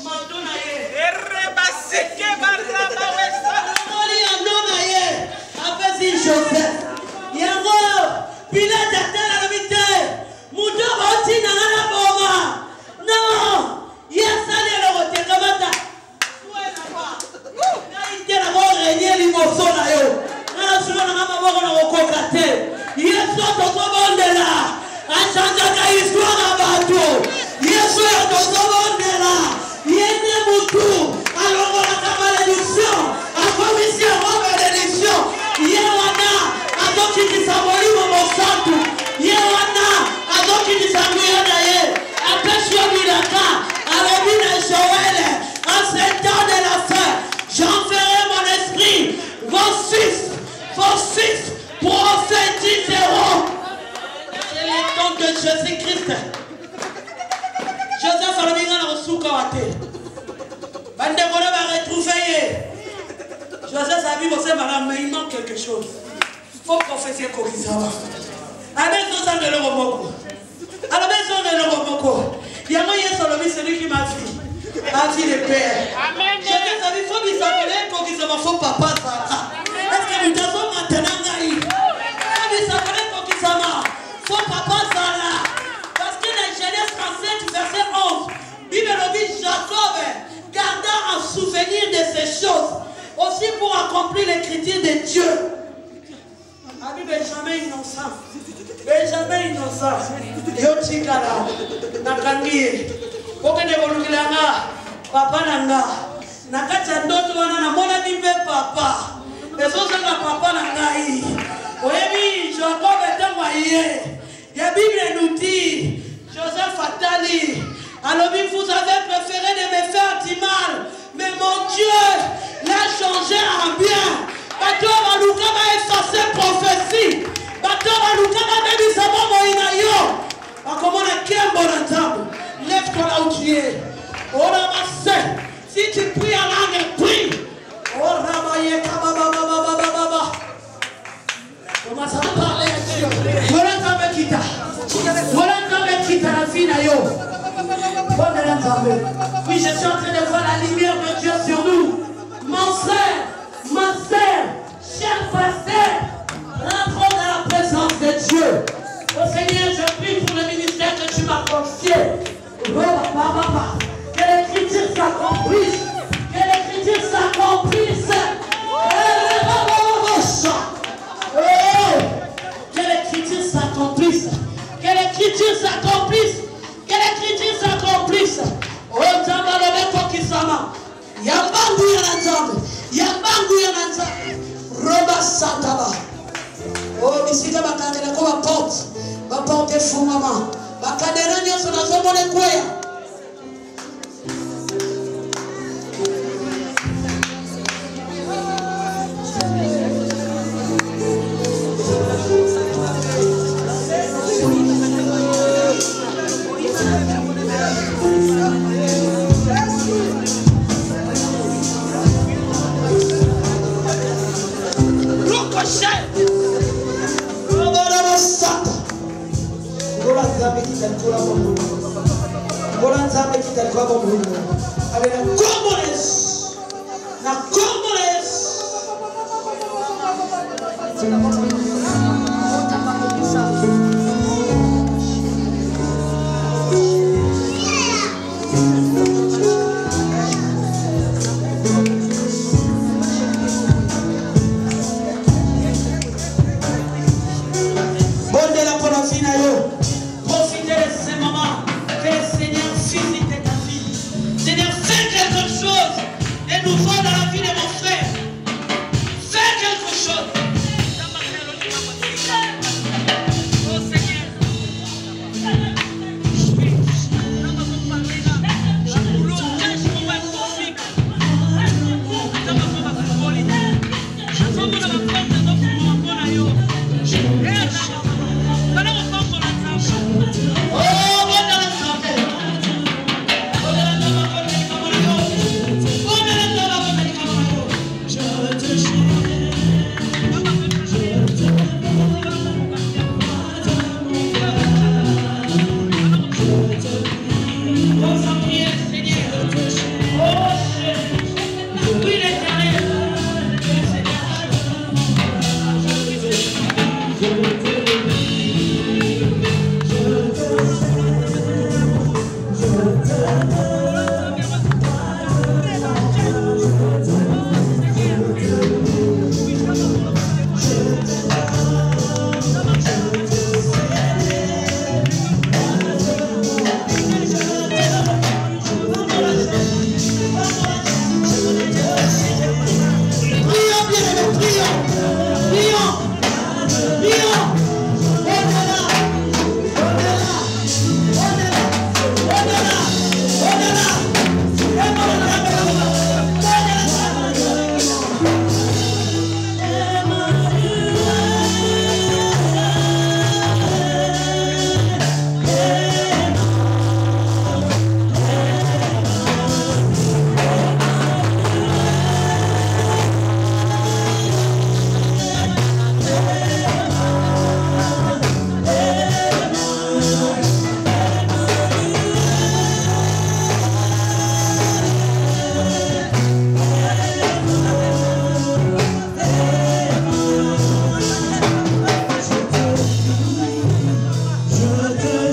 Mandonaye. Erebaseke baraba wesa. L'ongoli andonaye. A fait Joseph. Yango. Pilate a tel l'habiteur. Mouto oti nana boma. Non. Yes, allez le roter comme ça. Il a régné l'immotion yo. Na suma na mama boko na okokate. Yesu tozobondela. Achanja ka histoire na bato. Yesu tozobondela. Yene mutu. Alors on a malédiction. A commission de malédiction. Yewana adoki kisaboli mo santu. Yewana adoki kisabuya daye. Apesho bilaka. Alabina Joël, en ce temps de la fin, j'enverrai mon esprit, vos fils prophétiseront. C'est le temps de Jésus-Christ. Joseph a remis dans le soukawate. Bande Joseph Sabi, vous savez, madame, mais il manque quelque chose. Il faut confesser qu'on dit ça va. Avec tout ça, de l'Euromoko. Alors, mais ça, de l'Euromoko. Il y a moyen sur le celui qui m'a dit. A dit le Père. Amen. Joseph Sabi, il faut lui s'appeler qu'on dise ça va, faut papa ça. Est-ce que nous devons maintenant gagner? Il faut lui s'appeler qu'on dise ça va, faut papa ça là. Parce que dans Genèse 37, verset 11, Bible dit Jacob garda un souvenir de ces choses. Aussi pour accomplir l'écriture de Dieu. Ami Benjamin innocent. Benjamin innocent. Yochikala. Nakangi. Okene bolukilanga. Papa nanga. Nakacha ndoto wana na mona nimbe papa. Ezoza na papa nangai. Oyebi Jacob était moyen. La Bible nous dit Joseph Attali. Alors vous avez préféré de me faire du mal. Mais mon Dieu l'a changé en bien. Bateau Malouka va effacer prophétie. Bateau Malouka va même dire ça va moïnayo. Comment on a qu'un bon entendre. Lève-toi là où tu es. Oh ramasse. Si tu pries en langue, prie. Oh ramaye kababa. Comment ça va parler à Dieu? Voilà ta mekita. Voilà ta mekita la fille na yo. Oui, je suis en train de voir la lumière de Dieu sur nous. Mon frère, ma sœur, cher pasteur, rentrons dans la présence de Dieu. Oh Seigneur, je prie pour le ministère que tu m'as confié. Que l'écriture s'accomplisse. Que l'écriture s'accomplisse. Que l'écriture s'accomplisse. Que l'écriture s'accomplisse. Que l'écriture s'accomplisse. Oh, Djambalobeko Kisama. Yambangu Yananzambe. Yambangu Yananzambe. Roba Sataba. Oh, Misika Bakandela Koba porte. Ma porte fou, maman. Bakandela Nyoso na Zomone Kwea.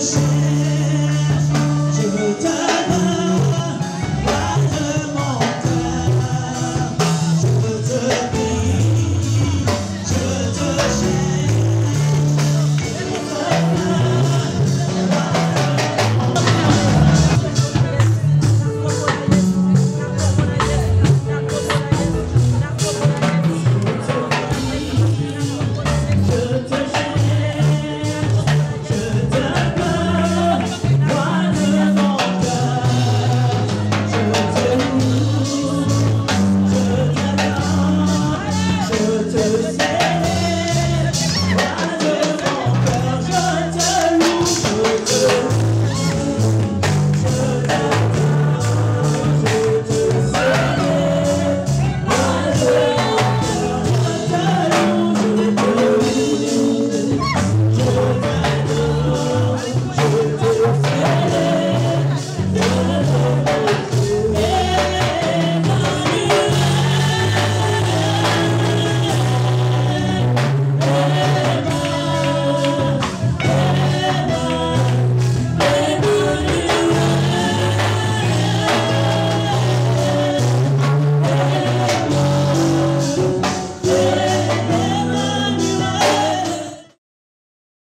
péché.